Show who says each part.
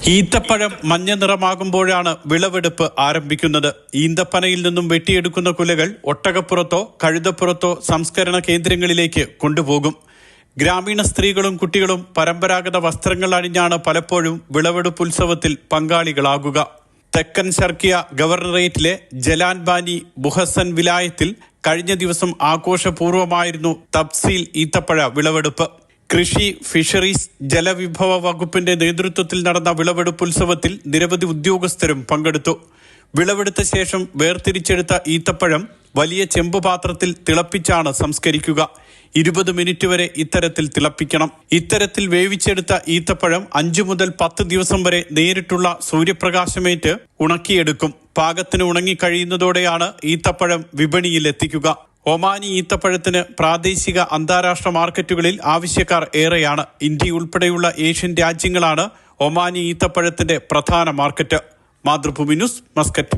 Speaker 1: ഈന്തപ്പഴം മഞ്ഞ നിറമാകുമ്പോഴാണ് വിളവെടുപ്പ് ആരംഭിക്കുന്നത്. ഈന്തപ്പനയിൽ നിന്നും വെട്ടിയെടുക്കുന്ന കുലകൾ ഒട്ടകപ്പുറത്തോ കഴുതപ്പുറത്തോ സംസ്കരണ കേന്ദ്രങ്ങളിലേക്ക് കൊണ്ടുപോകും. ഗ്രാമീണ സ്ത്രീകളും കുട്ടികളും പരമ്പരാഗത വസ്ത്രങ്ങൾ അണിഞ്ഞാണ് പലപ്പോഴും വിളവെടുപ്പ് ഉത്സവത്തിൽ പങ്കാളികളാകുക. തെക്കൻ ഷർക്കിയ ഗവർണറേറ്റിലെ ജലാൻ ബാനി ബുഹസൻ വിലായത്തിൽ കഴിഞ്ഞ ദിവസം ആഘോഷപൂർവ്വമായിരുന്നു തബ്സീൽ ഈത്തപ്പഴ വിളവെടുപ്പ്. കൃഷി, ഫിഷറീസ്, ജലവിഭവ വകുപ്പിന്റെ നേതൃത്വത്തിൽ നടന്ന വിളവെടുപ്പ് ഉത്സവത്തിൽ നിരവധി ഉദ്യോഗസ്ഥരും പങ്കെടുത്തു. വിളവെടുത്ത ശേഷം വേർതിരിച്ചെടുത്ത ഈത്തപ്പഴം വലിയ ചെമ്പുപാത്രത്തിൽ തിളപ്പിച്ചാണ് സംസ്കരിക്കുക. 20 മിനിറ്റ് വരെ ഇത്തരത്തിൽ തിളപ്പിക്കണം. ഇത്തരത്തിൽ വേവിച്ചെടുത്ത ഈത്തപ്പഴം 5 മുതൽ 10 ദിവസം വരെ നേരിട്ടുള്ള സൂര്യപ്രകാശമേറ്റ് ഉണക്കിയെടുക്കും. പാകത്തിന് ഉണങ്ങിക്കഴിയുന്നതോടെയാണ് ഈത്തപ്പഴം വിപണിയിൽ എത്തിക്കുക. ഒമാനി ഈത്തപ്പഴത്തിന് പ്രാദേശിക അന്താരാഷ്ട്ര മാർക്കറ്റുകളിൽ ആവശ്യക്കാർ ഏറെയാണ്. ഇന്ത്യ ഉൾപ്പെടെയുള്ള ഏഷ്യൻ രാജ്യങ്ങളാണ് ഒമാനി ഈത്തപ്പഴത്തിന്റെ പ്രധാന മാർക്കറ്റ്. Mathrubhumi news, Muscat.